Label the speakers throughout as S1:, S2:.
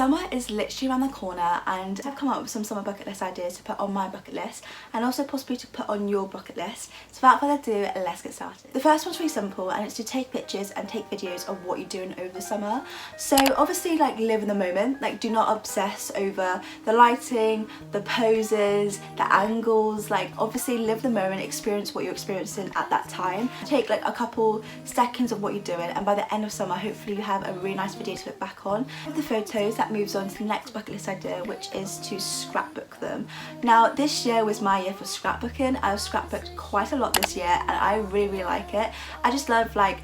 S1: Summer is literally around the corner and I've come up with some summer bucket list ideas to put on my bucket list and also possibly to put on your bucket list. So without further ado, let's get started. The first one's really simple and it's to take pictures and take videos of what you're doing over the summer. So obviously like live in the moment, like do not obsess over the lighting, the poses, the angles, like obviously live the moment, experience what you're experiencing at that time. Take like a couple seconds of what you're doing and by the end of summer hopefully you have a really nice video to look back on. With the photos, that moves on to the next bucket list idea, which is to scrapbook them. Now this year was my year for scrapbooking. I've scrapbooked quite a lot this year and I really like it. I just love like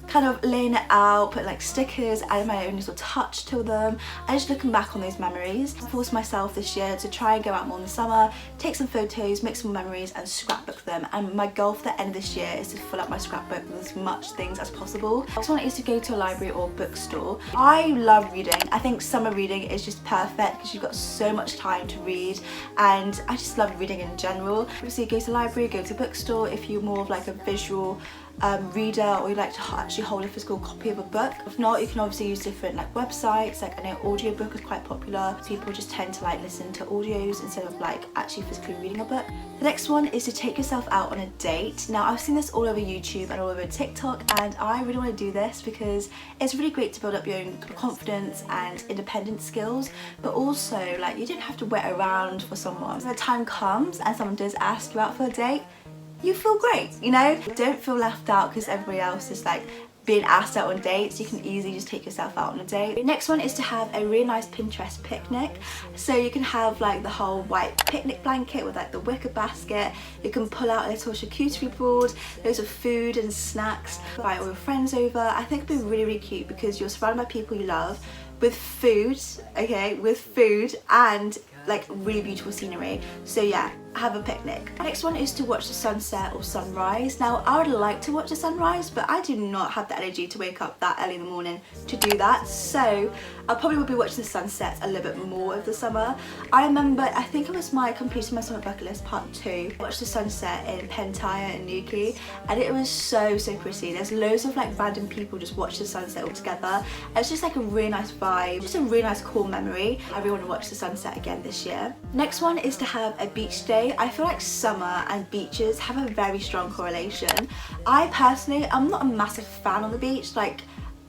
S1: kind of laying it out, put like stickers, adding my own little touch to them and just looking back on those memories. I forced myself this year to try and go out more in the summer, take some photos, make some memories and scrapbook them, and my goal for the end of this year is to fill up my scrapbook with as much things as possible. The next one is to go to a library or bookstore. I love reading. I think summer reading is just perfect because you've got so much time to read and I just love reading in general. Obviously go to a library, go to a bookstore if you're more of like a visual reader or you like to actually hold a physical copy of a book. If not, you can obviously use different like websites. Like I know audiobook is quite popular. People just tend to like listen to audios instead of like actually physically reading a book. The next one is to take yourself out on a date. Now I've seen this all over YouTube and all over TikTok and I really want to do this because it's really great to build up your own confidence and independent skills, but also like you don't have to wait around for someone. When the time comes and someone does ask you out for a date, you feel great, you know? Don't feel left out because everybody else is like being asked out on dates. You can easily just take yourself out on a date. The next one is to have a really nice Pinterest picnic. So you can have like the whole white picnic blanket with like the wicker basket. You can pull out a little charcuterie board, loads of food and snacks, invite all your friends over. I think it'd be really cute because you're surrounded by people you love with food, okay, with food and like really beautiful scenery. So yeah, have a picnic. The next one is to watch the sunset or sunrise. Now I would like to watch the sunrise, but I do not have the energy to wake up that early in the morning to do that, so I probably will be watching the sunset a little bit more of the summer. I remember, I think it was my completing my summer bucket list part 2. I watched the sunset in Pentire in Newquay and it was so pretty. There's loads of like random people just watch the sunset all together. It's just like a really nice vibe, just a really nice cool memory. I really want to watch the sunset again this year. Next one is to have a beach day. I feel like summer and beaches have a very strong correlation. I personally, I'm not a massive fan on the beach. Like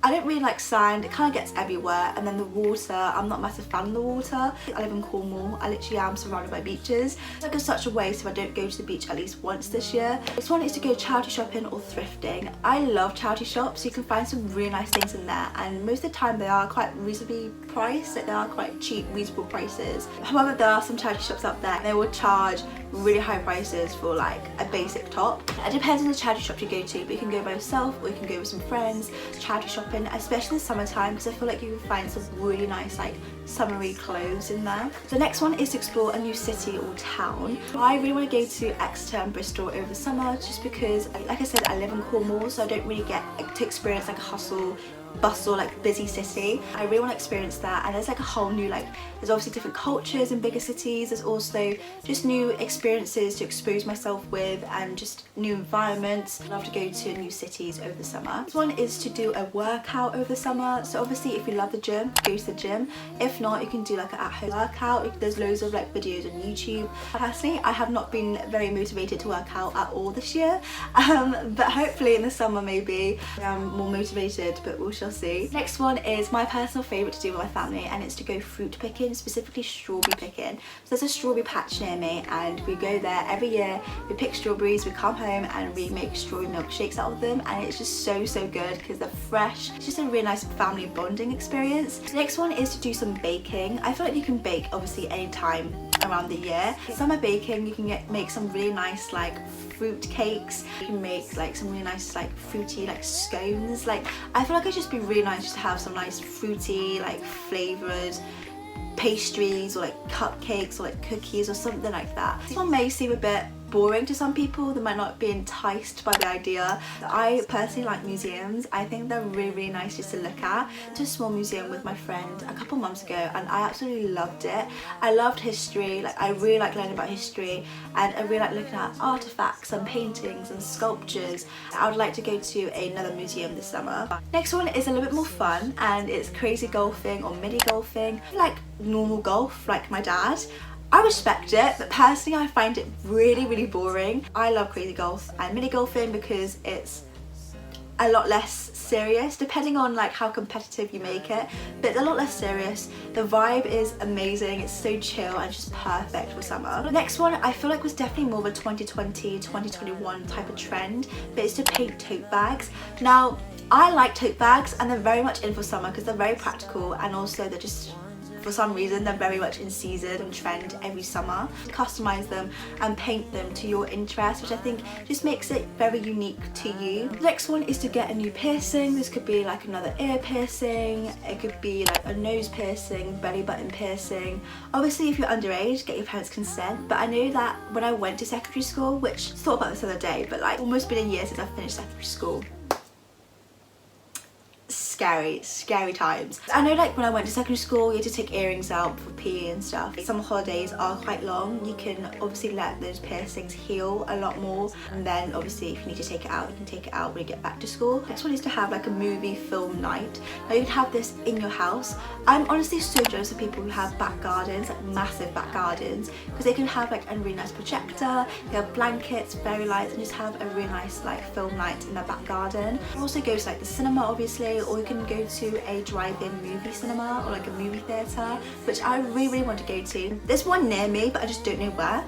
S1: I don't really like sand, it kind of gets everywhere, and then the water, I'm not a massive fan of the water. I live in Cornwall, I literally am surrounded by beaches. It's like such a waste if I don't go to the beach at least once this year. This one is to go charity shopping or thrifting. I love charity shops, you can find some really nice things in there and most of the time they are quite reasonably priced, like they are quite cheap, reasonable prices. However, there are some charity shops out there, they will charge really high prices for like a basic top. It depends on the charity shop you go to, but you can go by yourself or you can go with some friends. Charity shopping, especially in the summertime, because I feel like you can find some really nice like summery clothes in there. The next one is to explore a new city or town. I really want to go to Exeter and Bristol over the summer just because, like I said, I live in Cornwall, so I don't really get to experience like a hustle bustle, like busy city. I really want to experience that, and there's like a whole new, like there's obviously different cultures in bigger cities, there's also just new experiences to expose myself with and just new environments. I love to go to new cities over the summer. This one is to do a workout over the summer. So obviously if you love the gym, go to the gym. If not, you can do like an at-home workout. There's loads of like videos on YouTube. Personally, I have not been very motivated to work out at all this year, but hopefully in the summer maybe I'm more motivated, but we'll shall see. Next one is my personal favourite to do with my family, and it's to go fruit picking, specifically strawberry picking. So there's a strawberry patch near me and we go there every year. We pick strawberries, we come home and we make strawberry milkshakes out of them, and it's just so good because they're fresh. It's just a really nice family bonding experience. The next one is to do some baking. I feel like you can bake obviously anytime around the year. Summer baking, you can make some really nice like fruit cakes. You can make like some really nice like fruity like scones. Like I feel like it'd just be really nice just to have some nice fruity like flavoured pastries or like cupcakes or like cookies or something like that. This one may seem a bit boring to some people. They might not be enticed by the idea. I personally like museums. I think they're really nice just to look at. I went to a small museum with my friend a couple months ago and I absolutely loved it. I loved history, like I really like learning about history, and I really like looking at artifacts and paintings and sculptures. I would like to go to another museum this summer. Next one is a little bit more fun, and it's crazy golfing or mini golfing. I like normal golf like my dad. I respect it, but personally I find it really boring. I love crazy golf and mini golfing because it's a lot less serious, depending on like how competitive you make it, but it's a lot less serious. The vibe is amazing, it's so chill and just perfect for summer. The next one I feel like was definitely more of a 2020, 2021 type of trend, but it's to paint tote bags. Now, I like tote bags and they're very much in for summer because they're very practical, and also they're just, for some reason, they're very much in season and trend every summer. Customize them and paint them to your interest, which I think just makes it very unique to you. The next one is to get a new piercing. This could be like another ear piercing, it could be like a nose piercing, belly button piercing. Obviously if you're underage, get your parents' consent, but I know that when I went to secondary school, which I thought about this the other day, but like almost been a year since I finished secondary school. Scary times. I know like when I went to secondary school you had to take earrings out for PE and stuff. Summer holidays are quite long. You can obviously let those piercings heal a lot more, and then obviously if you need to take it out, you can take it out when you get back to school. Next one is to have like a movie film night. Now you can have this in your house. I'm honestly so jealous of people who have back gardens, like massive back gardens, because they can have like a really nice projector, they have blankets, fairy lights, and just have a really nice like film night in their back garden. You can also go to like the cinema obviously, or you can go to a drive-in movie cinema or like a movie theatre, which I really want to go to. There's one near me but I just don't know where,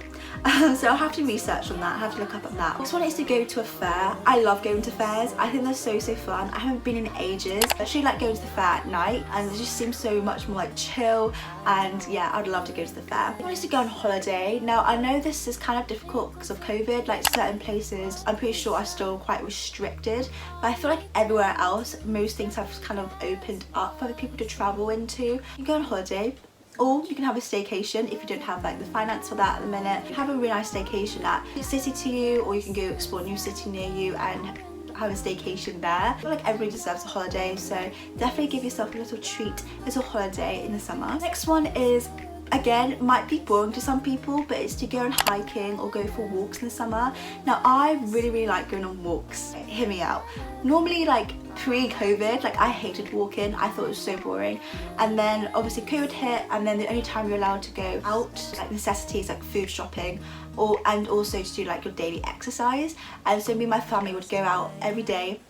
S1: so I'll have to research on that, I have to look up on that. Next one is to go to a fair. I love going to fairs, I think they're so fun. I haven't been in ages. I actually like going to the fair at night and it just seems so much more like chill, and yeah, I'd love to go to the fair. Next one is to go on holiday. Now I know this is kind of difficult because of COVID, like certain places I'm pretty sure are still quite restricted, but I feel like everywhere else most things have kind of opened up for the people to travel into. You can go on holiday, or you can have a staycation if you don't have like the finance for that at the minute. You can have a really nice staycation at a city to you, or you can go explore a new city near you and have a staycation there. I feel like everybody deserves a holiday, so definitely give yourself a little treat, a little holiday in the summer. Next one is, again, might be boring to some people, but it's to go on hiking or go for walks in the summer. Now I really like going on walks. Hear me out. Normally like pre-COVID, like I hated walking, I thought it was so boring, and then obviously COVID hit, and then the only time you're allowed to go out, like necessities like food shopping, and also to do like your daily exercise. And so me and my family would go out every day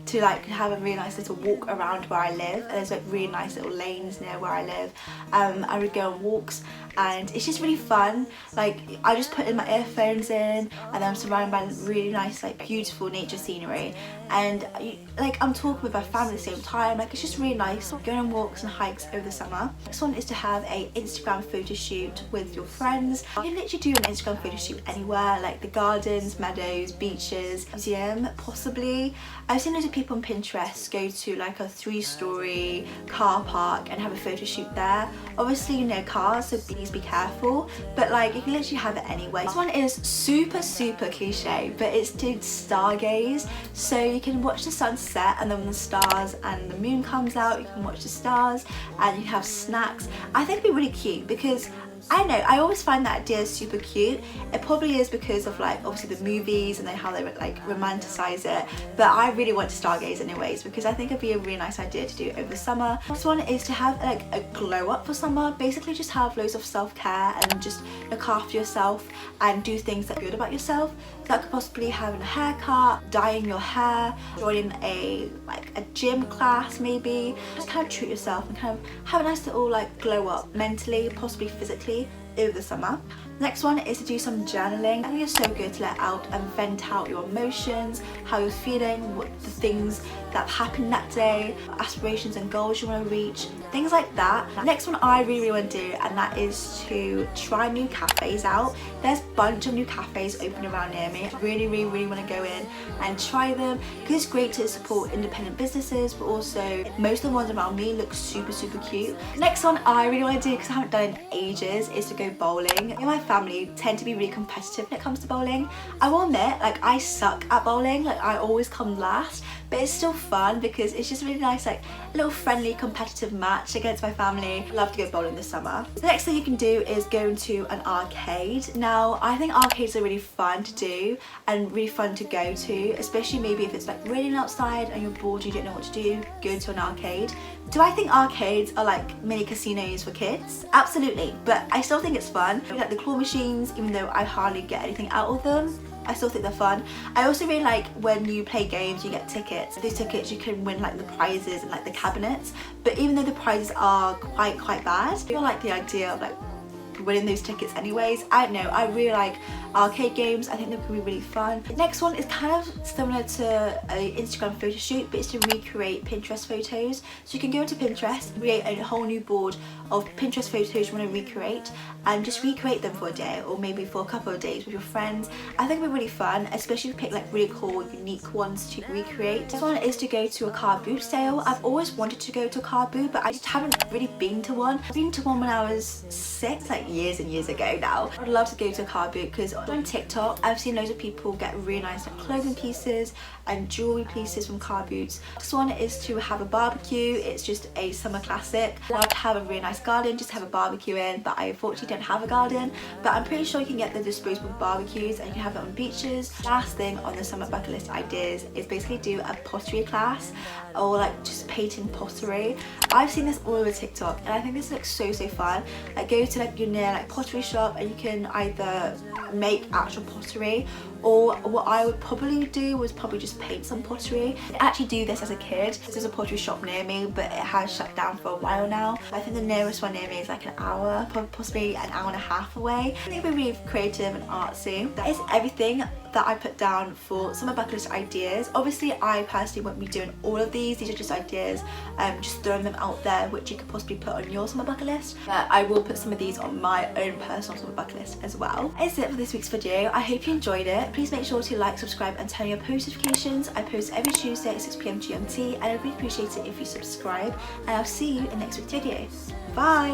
S1: to like have a really nice little walk around where I live, and there's like really nice little lanes near where I live. I would go on walks and it's just really fun. Like I just put in my earphones in and then I'm surrounded by really nice like beautiful nature scenery, and like I'm talking with my family at the same time. Like it's just really nice going on walks and hikes over the summer. Next one is to have a Instagram photo shoot with your friends. You can literally do an Instagram photo shoot anywhere, like the gardens, meadows, beaches, museum possibly. I've seen loads of people on Pinterest go to like a 3-story car park and have a photo shoot there. Obviously you know cars, so please be careful, but like you can literally have it anyway. This one is super cliche, but it's to stargaze. So you can watch the sun set, and then when the stars and the moon comes out you can watch the stars and you can have snacks. I think it'd be really cute because I know, I always find that idea super cute. It probably is because of like obviously the movies and then how they like romanticize it, but I really want to stargaze anyways because I think it'd be a really nice idea to do over the summer. Next one is to have like a glow up for summer. Basically just have loads of self-care and just look after yourself and do things that are good about yourself. So that could possibly having a haircut, dyeing your hair, joining a gym class maybe. Just kind of treat yourself and kind of have a nice little like glow up mentally, possibly physically, over the summer. Next one is to do some journaling. I think it's so good to let out and vent out your emotions, how you're feeling, what the things that have happened that day, aspirations and goals you want to reach, things like that. Next one I really want to do, and that is to try new cafes out. There's a bunch of new cafes open around near me. I really want to go in and try them because it's great to support independent businesses, but also most of the ones around me look super cute. Next one I really want to do, because I haven't done it in ages, is to go bowling. Me and my family tend to be really competitive when it comes to bowling. I will admit, like, I suck at bowling, like I always come last, but it's still fun because it's just really nice, like a little friendly competitive match against my family. I love to go bowling this summer. The next thing you can do is go into an arcade. Now I think arcades are really fun to do and really fun to go to, especially maybe if it's like raining outside and you're bored, you don't know what to do, go to an arcade. Do I think arcades are like mini casinos for kids? Absolutely, but I still think it's fun. Like the claw machines, even though I hardly get anything out of them, I still think they're fun. I also really like when you play games, you get tickets. These tickets you can win like the prizes and like the cabinets, but even though the prizes are quite bad, I feel like the idea of like winning those tickets anyways. I don't know, I really like arcade games. I think they could be really fun. The next one is kind of similar to an Instagram photo shoot, but it's to recreate Pinterest photos. So you can go into Pinterest, create a whole new board of Pinterest photos you want to recreate, and just recreate them for a day or maybe for a couple of days with your friends. I think it'd be really fun, especially if you pick like really cool, unique ones to recreate. This one is to go to a car boot sale. I've always wanted to go to a car boot, but I just haven't really been to one. I've been to one when I was 6, like years and years ago now. I'd love to go to a car boot because on TikTok I've seen loads of people get really nice like clothing pieces and jewelry pieces from car boots. This one is to have a barbecue. It's just a summer classic. I love to have a really nice garden, just have a barbecue in, but I unfortunately don't have a garden, but I'm pretty sure you can get the disposable barbecues and you can have it on beaches. Last thing on the summer bucket list ideas is basically do a pottery class or like just painting pottery. I've seen this all over TikTok and I think this looks so fun. Like go to like your near like pottery shop and you can either make actual pottery, or what I would probably do was probably just paint some pottery. I actually do this as a kid. There's a pottery shop near me, but it has shut down for a while now. I think the nearest one near me is like an hour, possibly an hour and a half away. I think it'd be really creative and artsy. That is everything that I put down for summer bucket list ideas. Obviously I personally won't be doing all of these are just ideas, just throwing them out there which you could possibly put on your summer bucket list, but I will put some of these on my own personal summer bucket list as well. That's it for this week's video. I hope you enjoyed it. Please make sure to like, subscribe and turn on your post notifications. I post every Tuesday at 6 PM GMT and I'd really appreciate it if you subscribe, and I'll see you in next week's video. Bye!